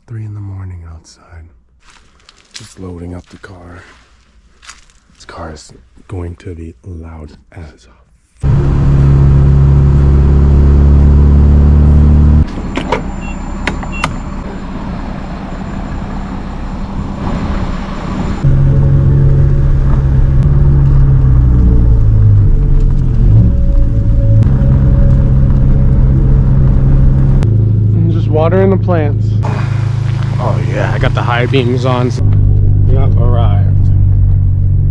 3 in the morning outside. Just loading up the car. This car is going to be loud as watering the plants. Oh yeah, I got the high beams on. We have arrived.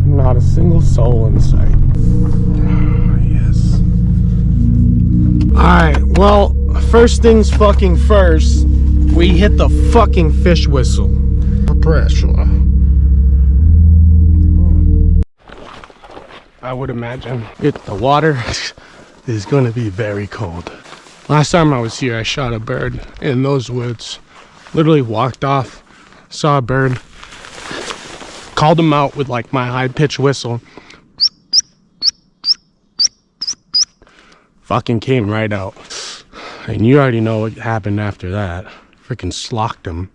Not a single soul in sight. Oh, yes. Alright, well, first things fucking first, we hit the fucking fish whistle. Pressure. I would imagine the water is going to be very cold. Last time I was here, I shot a bird in those woods. Literally walked off, saw a bird, called him out with like my high-pitched whistle. Fucking came right out. And you already know what happened after that. Freaking slocked him.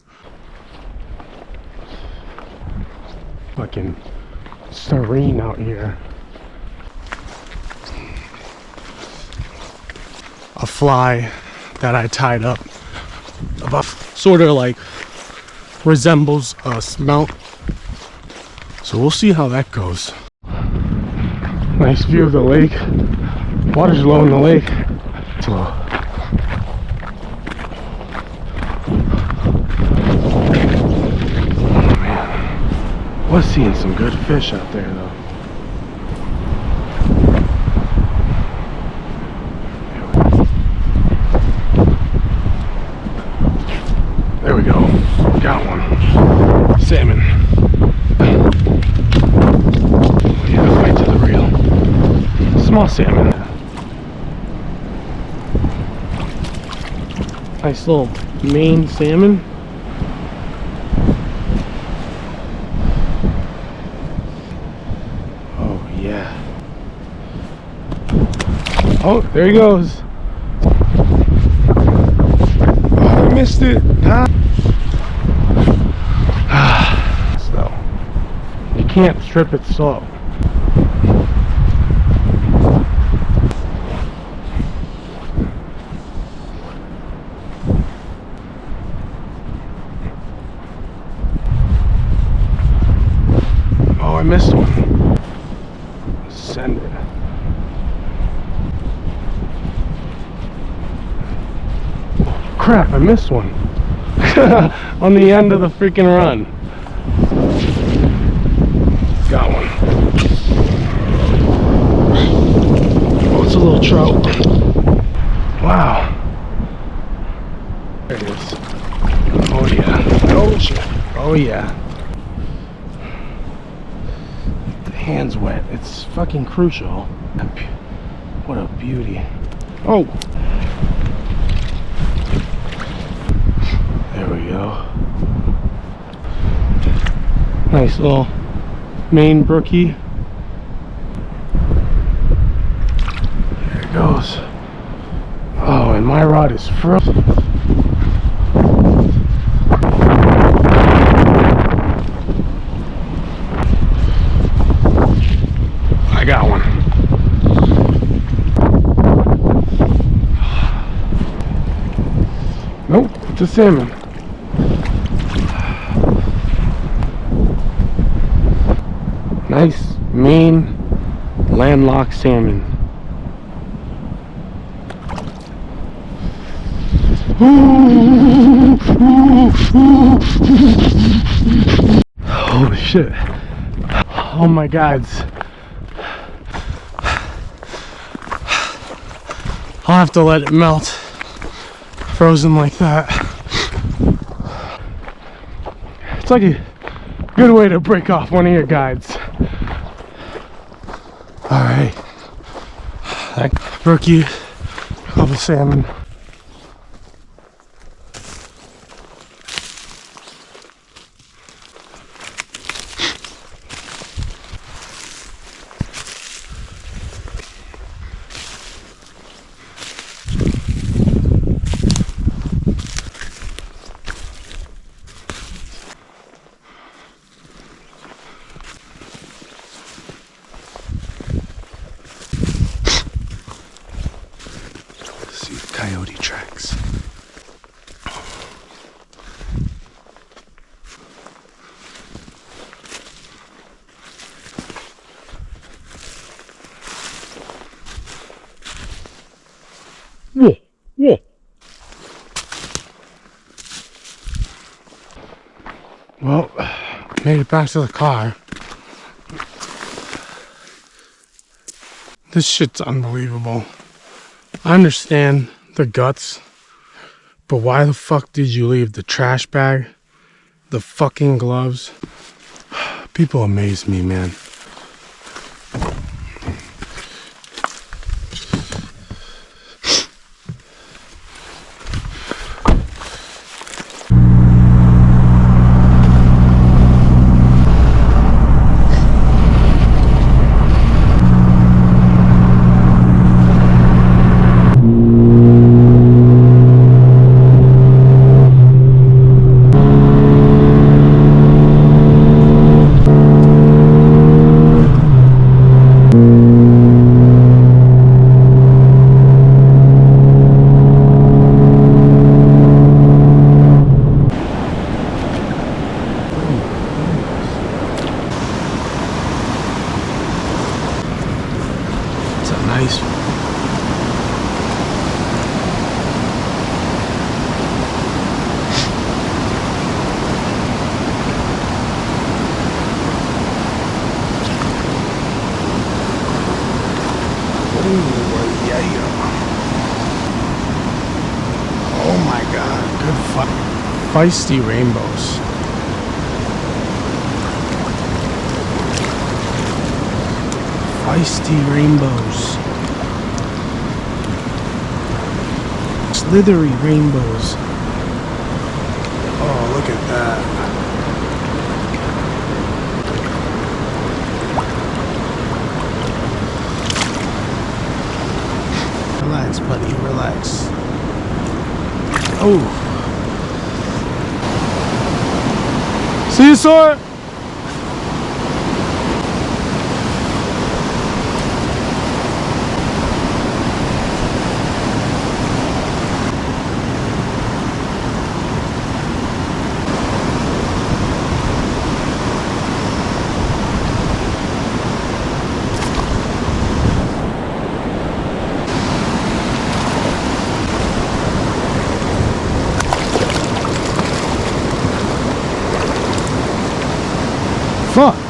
Fucking serene out here. A fly that I tied up above, sort of like resembles a smelt. So we'll see how that goes. Nice view of the lake. Water's low in the lake. Slow. Oh man, was seeing some good fish out there though. There we go. Got one. Salmon. Yeah, right to the reel. Small salmon. Nice little Maine salmon. Oh yeah. Oh, there he goes. Oh, I missed it. So you can't strip it slow. Oh, I missed one. Send it. Crap, I missed one. On the end of the freaking run. Got one. Oh, it's a little trout. Wow. There it is. Oh yeah. Oh shit. Oh yeah. The hand's wet. It's fucking crucial. What a beauty. Oh. There we go. Nice little Maine brookie. There it goes. Oh, and my rod is frozen. I got one. Nope, it's a salmon. Nice Maine landlocked salmon. Holy shit. Oh my gods. I'll have to let it melt. Frozen like that. It's like a good way to break off one of your guides. Alright. That brookie, couple salmon. Coyote tracks. Whoa, whoa. Well, made it back to the car. This shit's unbelievable. I understand the guts, but why the fuck did you leave the trash bag, the fucking gloves? People amaze me, man. Nice. Oh my god, good feisty rainbows. Feisty rainbows. Slithery rainbows. Oh, look at that. Relax, buddy, relax. Oh. See you, sir. Fuck.